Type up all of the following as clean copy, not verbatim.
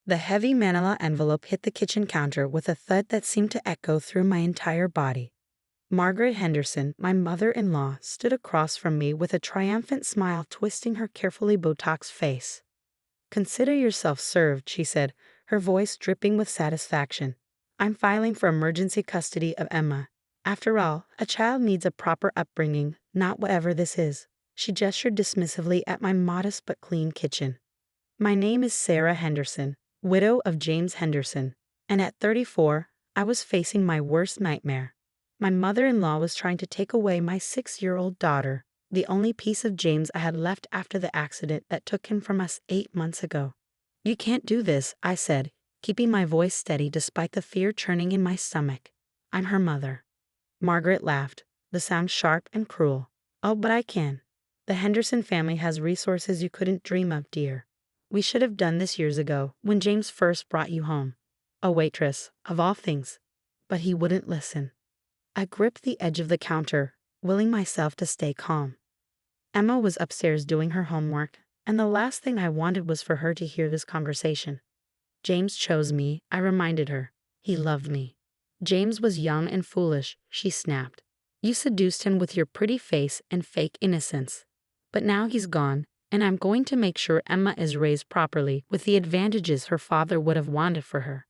The heavy manila envelope hit the kitchen counter with a thud that seemed to echo through my entire body. Margaret Henderson, my mother-in-law, stood across from me with a triumphant smile twisting her carefully botoxed face. "Consider yourself served," she said, her voice dripping with satisfaction. "I'm filing for emergency custody of Emma. After all, a child needs a proper upbringing, not whatever this is." She gestured dismissively at my modest but clean kitchen. "My name is Sarah Henderson, widow of James Henderson, and at 34, I was facing my worst nightmare. My mother-in-law was trying to take away my 6-year-old daughter, the only piece of James I had left after the accident that took him from us 8 months ago. You can't do this," I said, keeping my voice steady despite the fear churning in my stomach. "I'm her mother." Margaret laughed, the sound sharp and cruel. "Oh, but I can. The Henderson family has resources you couldn't dream of, dear. We should have done this years ago, when James first brought you home." A waitress, of all things. But he wouldn't listen. I gripped the edge of the counter, willing myself to stay calm. Emma was upstairs doing her homework, and the last thing I wanted was for her to hear this conversation. "James chose me," I reminded her. "He loved me." "James was young and foolish," she snapped. "You seduced him with your pretty face and fake innocence. But now he's gone, and I'm going to make sure Emma is raised properly with the advantages her father would have wanted for her."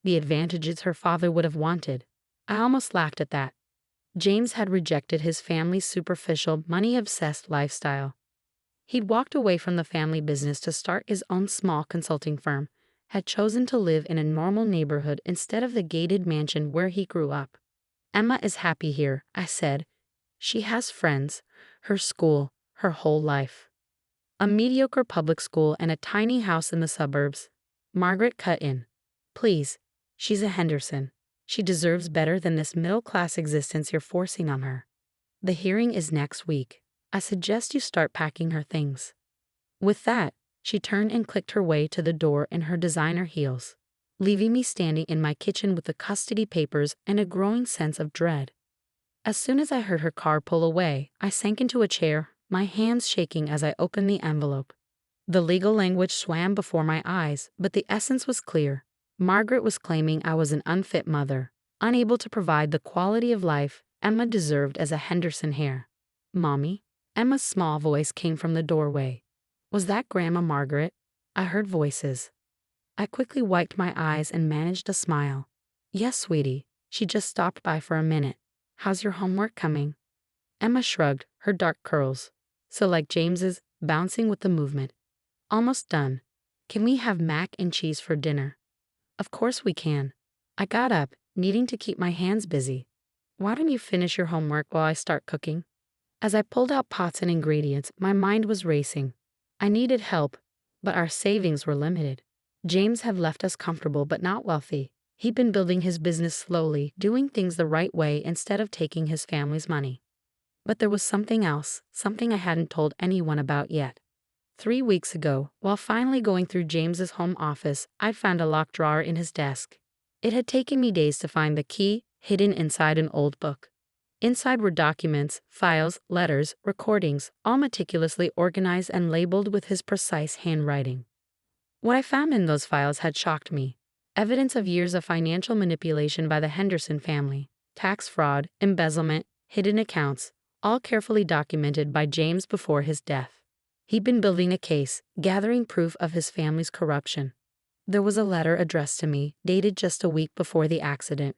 The advantages her father would have wanted. I almost laughed at that. James had rejected his family's superficial, money-obsessed lifestyle. He'd walked away from the family business to start his own small consulting firm, had chosen to live in a normal neighborhood instead of the gated mansion where he grew up. "Emma is happy here," I said. "She has friends, her school, her whole life. A mediocre public school and a tiny house in the suburbs." Margaret cut in. "Please, she's a Henderson. She deserves better than this middle-class existence you're forcing on her. The hearing is next week. I suggest you start packing her things." With that, she turned and clicked her way to the door in her designer heels, leaving me standing in my kitchen with the custody papers and a growing sense of dread. As soon as I heard her car pull away, I sank into a chair, my hands shaking as I opened the envelope. The legal language swam before my eyes, but the essence was clear. Margaret was claiming I was an unfit mother, unable to provide the quality of life Emma deserved as a Henderson heir. "Mommy?" Emma's small voice came from the doorway. Was that Grandma Margaret? I heard voices. I quickly wiped my eyes and managed a smile. "Yes, sweetie. She just stopped by for a minute. How's your homework coming?" Emma shrugged, her dark curls, so like James's, bouncing with the movement. "Almost done. Can we have mac and cheese for dinner?" "Of course we can." I got up, needing to keep my hands busy. "Why don't you finish your homework while I start cooking?" As I pulled out pots and ingredients, my mind was racing. I needed help, but our savings were limited. James had left us comfortable but not wealthy. He'd been building his business slowly, doing things the right way instead of taking his family's money. But there was something else, something I hadn't told anyone about yet. 3 weeks ago, while finally going through James's home office, I found a locked drawer in his desk. It had taken me days to find the key, hidden inside an old book. Inside were documents, files, letters, recordings, all meticulously organized and labeled with his precise handwriting. What I found in those files had shocked me. Evidence of years of financial manipulation by the Henderson family, tax fraud, embezzlement, hidden accounts, all carefully documented by James before his death. He'd been building a case, gathering proof of his family's corruption. There was a letter addressed to me, dated just a week before the accident.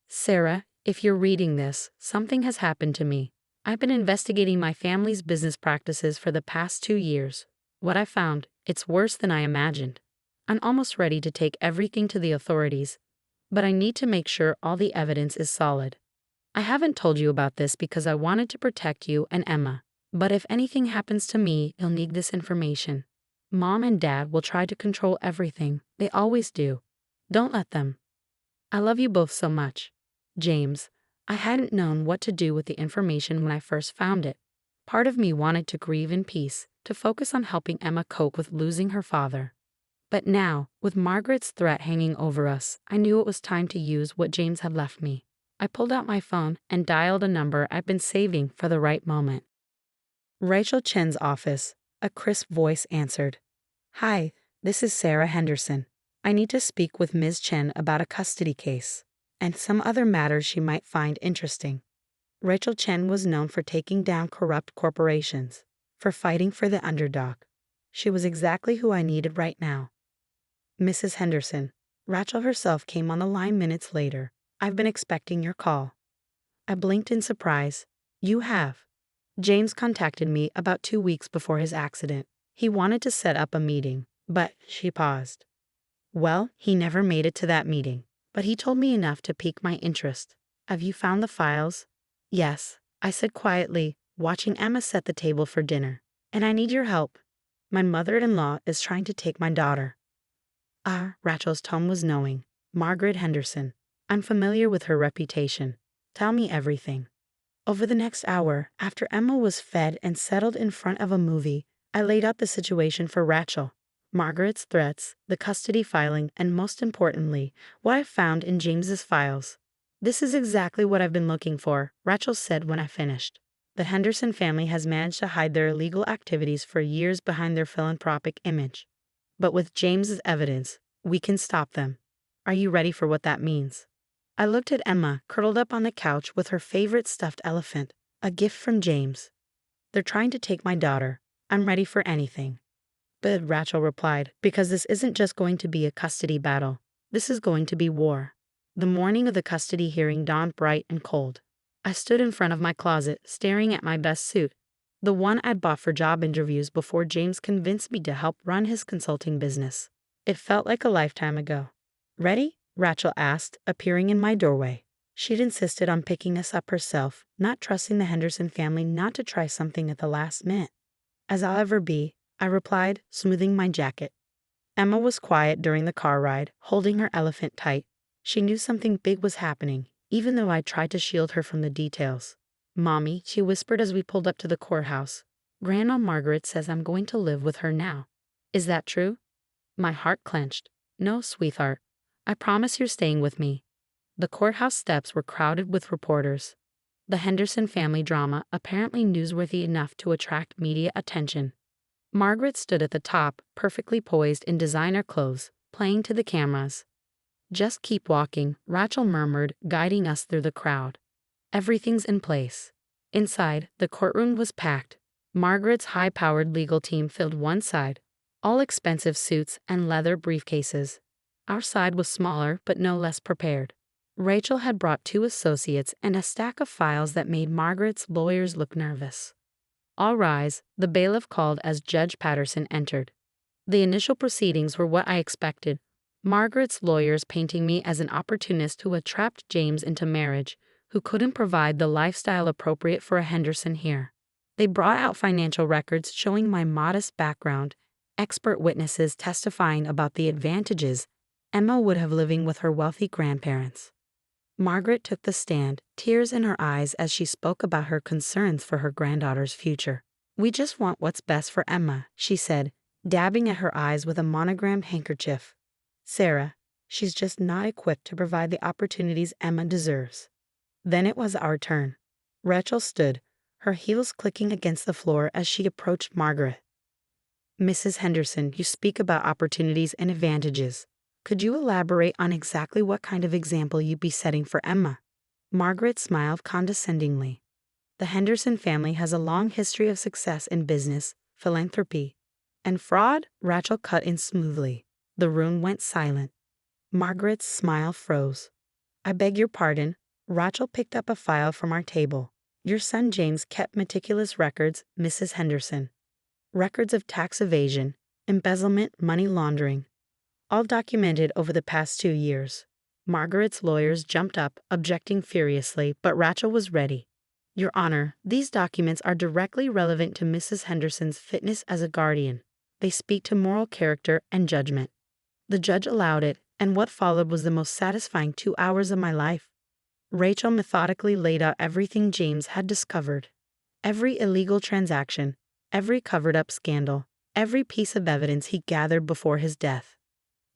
"Sarah, if you're reading this, something has happened to me. I've been investigating my family's business practices for the past 2 years. What I found, it's worse than I imagined. I'm almost ready to take everything to the authorities, but I need to make sure all the evidence is solid. I haven't told you about this because I wanted to protect you and Emma, but if anything happens to me, you'll need this information. Mom and Dad will try to control everything. They always do. Don't let them. I love you both so much. James." I hadn't known what to do with the information when I first found it. Part of me wanted to grieve in peace, to focus on helping Emma cope with losing her father. But now, with Margaret's threat hanging over us, I knew it was time to use what James had left me. I pulled out my phone and dialed a number I'd been saving for the right moment. Rachel Chen's office. A crisp voice answered. "Hi, this is Sarah Henderson. I need to speak with Ms. Chen about a custody case and some other matters she might find interesting. Rachel Chen was known for taking down corrupt corporations, for fighting for the underdog. She was exactly who I needed right now. Mrs. Henderson, Rachel herself came on the line minutes later. I've been expecting your call. I blinked in surprise. You have. James contacted me about 2 weeks before his accident. He wanted to set up a meeting, but she paused. Well, he never made it to that meeting, but he told me enough to pique my interest. Have you found the files? Yes, I said quietly, watching Emma set the table for dinner. And I need your help. My mother-in-law is trying to take my daughter. Rachel's tone was knowing. Margaret Henderson. I'm familiar with her reputation. Tell me everything. Over the next hour, after Emma was fed and settled in front of a movie, I laid out the situation for Rachel. Margaret's threats, the custody filing, and most importantly, what I found in James's files. This is exactly what I've been looking for, Rachel said when I finished. The Henderson family has managed to hide their illegal activities for years behind their philanthropic image. But with James's evidence, we can stop them. Are you ready for what that means? I looked at Emma, curled up on the couch with her favorite stuffed elephant, a gift from James. They're trying to take my daughter. I'm ready for anything. But Rachel replied, because this isn't just going to be a custody battle. This is going to be war. The morning of the custody hearing dawned bright and cold. I stood in front of my closet, staring at my best suit, the one I'd bought for job interviews before James convinced me to help run his consulting business. It felt like a lifetime ago. Ready? Rachel asked, appearing in my doorway. She'd insisted on picking us up herself, not trusting the Henderson family not to try something at the last minute. As I'll ever be, I replied, smoothing my jacket. Emma was quiet during the car ride, holding her elephant tight. She knew something big was happening, even though I tried to shield her from the details. Mommy, she whispered as we pulled up to the courthouse. Grandma Margaret says I'm going to live with her now. Is that true? My heart clenched. No, sweetheart. I promise you're staying with me. The courthouse steps were crowded with reporters. The Henderson family drama, apparently newsworthy enough to attract media attention. Margaret stood at the top, perfectly poised in designer clothes, playing to the cameras. Just keep walking, Rachel murmured, guiding us through the crowd. Everything's in place. Inside, the courtroom was packed. Margaret's high-powered legal team filled one side, all expensive suits and leather briefcases. Our side was smaller, but no less prepared. Rachel had brought 2 associates and a stack of files that made Margaret's lawyers look nervous. All rise, the bailiff called as Judge Patterson entered. The initial proceedings were what I expected. Margaret's lawyers painting me as an opportunist who had trapped James into marriage, who couldn't provide the lifestyle appropriate for a Henderson here. They brought out financial records showing my modest background, expert witnesses testifying about the advantages Emma would have living with her wealthy grandparents. Margaret took the stand, tears in her eyes as she spoke about her concerns for her granddaughter's future. We just want what's best for Emma, she said, dabbing at her eyes with a monogrammed handkerchief. Sarah, she's just not equipped to provide the opportunities Emma deserves. Then it was our turn. Rachel stood, her heels clicking against the floor as she approached Margaret. Mrs. Henderson, you speak about opportunities and advantages. Could you elaborate on exactly what kind of example you'd be setting for Emma? Margaret smiled condescendingly. The Henderson family has a long history of success in business, philanthropy, and fraud. Rachel cut in smoothly. The room went silent. Margaret's smile froze. I beg your pardon. Rachel picked up a file from our table. Your son James kept meticulous records, Mrs. Henderson. Records of tax evasion, embezzlement, money laundering. All documented over the past 2 years. Margaret's lawyers jumped up, objecting furiously, but Rachel was ready. Your Honor, these documents are directly relevant to Mrs. Henderson's fitness as a guardian. They speak to moral character and judgment. The judge allowed it, and what followed was the most satisfying 2 hours of my life. Rachel methodically laid out everything James had discovered. Every illegal transaction, every covered-up scandal, every piece of evidence he gathered before his death.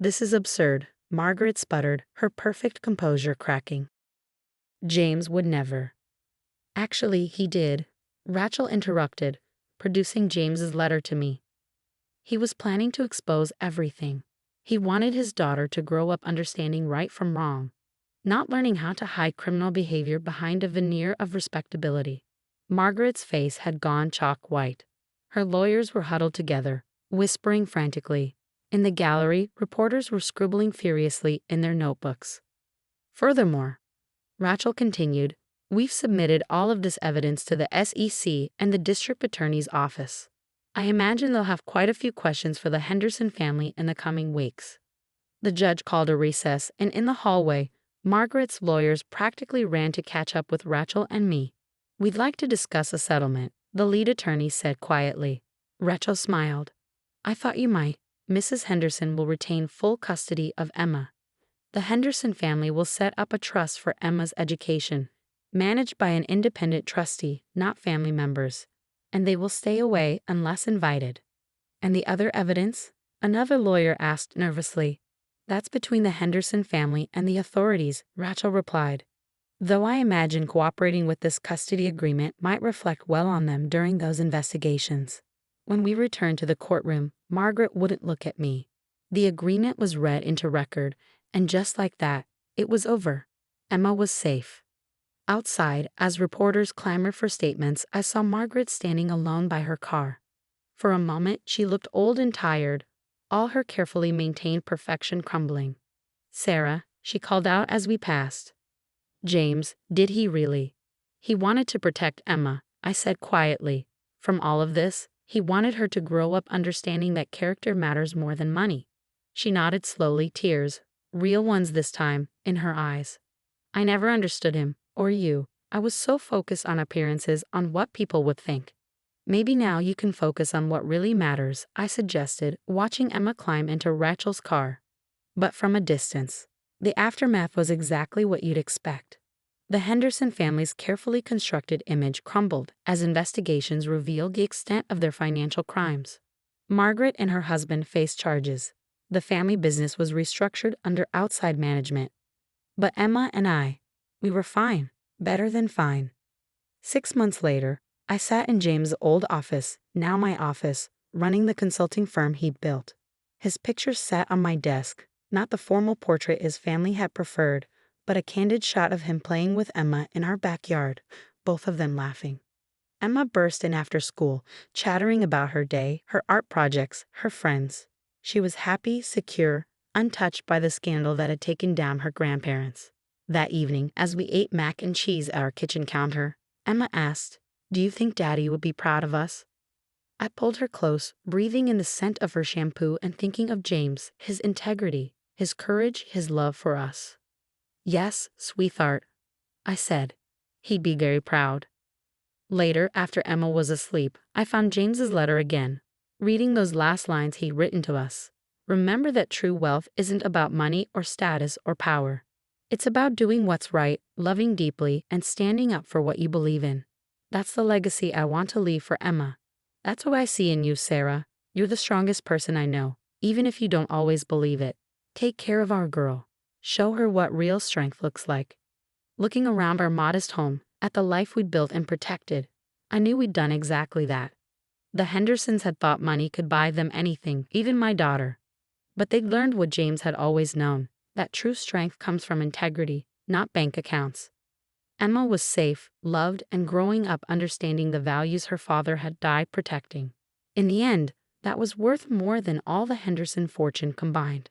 This is absurd, Margaret sputtered, her perfect composure cracking. James would never. Actually, he did, Rachel interrupted, producing James's letter to me. He was planning to expose everything. He wanted his daughter to grow up understanding right from wrong, not learning how to hide criminal behavior behind a veneer of respectability. Margaret's face had gone chalk white. Her lawyers were huddled together, whispering frantically. In the gallery, reporters were scribbling furiously in their notebooks. Furthermore, Rachel continued, we've submitted all of this evidence to the SEC and the district attorney's office. I imagine they'll have quite a few questions for the Henderson family in the coming weeks. The judge called a recess, and in the hallway, Margaret's lawyers practically ran to catch up with Rachel and me. We'd like to discuss a settlement, the lead attorney said quietly. Rachel smiled. I thought you might. Mrs. Henderson will retain full custody of Emma. The Henderson family will set up a trust for Emma's education, managed by an independent trustee, not family members, and they will stay away unless invited. And the other evidence? Another lawyer asked nervously. That's between the Henderson family and the authorities, Rachel replied. Though I imagine cooperating with this custody agreement might reflect well on them during those investigations. When we returned to the courtroom, Margaret wouldn't look at me. The agreement was read into record, and just like that, it was over. Emma was safe. Outside, as reporters clamored for statements, I saw Margaret standing alone by her car. For a moment, she looked old and tired, all her carefully maintained perfection crumbling. Sarah, she called out as we passed. James, did he really? He wanted to protect Emma, I said quietly. From all of this, he wanted her to grow up understanding that character matters more than money. She nodded slowly, tears, real ones this time, in her eyes. I never understood him, or you. I was so focused on appearances, on what people would think. Maybe now you can focus on what really matters, I suggested, watching Emma climb into Rachel's car. But from a distance. The aftermath was exactly what you'd expect. The Henderson family's carefully constructed image crumbled as investigations revealed the extent of their financial crimes. Margaret and her husband faced charges. The family business was restructured under outside management. But Emma and we were fine, better than fine. 6 months later, I sat in James' old office, now my office, running the consulting firm he'd built. His pictures sat on my desk, not the formal portrait his family had preferred, but a candid shot of him playing with Emma in our backyard, both of them laughing. Emma burst in after school, chattering about her day, her art projects, her friends. She was happy, secure, untouched by the scandal that had taken down her grandparents. That evening, as we ate mac and cheese at our kitchen counter, Emma asked, "Do you think Daddy would be proud of us?" I pulled her close, breathing in the scent of her shampoo and thinking of James, his integrity, his courage, his love for us. "Yes, sweetheart," I said. "He'd be very proud." Later, after Emma was asleep, I found James's letter again, reading those last lines he'd written to us. Remember that true wealth isn't about money or status or power. It's about doing what's right, loving deeply, and standing up for what you believe in. That's the legacy I want to leave for Emma. That's what I see in you, Sarah. You're the strongest person I know, even if you don't always believe it. Take care of our girl. Show her what real strength looks like. Looking around our modest home, at the life we'd built and protected, I knew we'd done exactly that. The Hendersons had thought money could buy them anything, even my daughter. But they'd learned what James had always known, that true strength comes from integrity, not bank accounts. Emma was safe, loved, and growing up understanding the values her father had died protecting. In the end, that was worth more than all the Henderson fortune combined.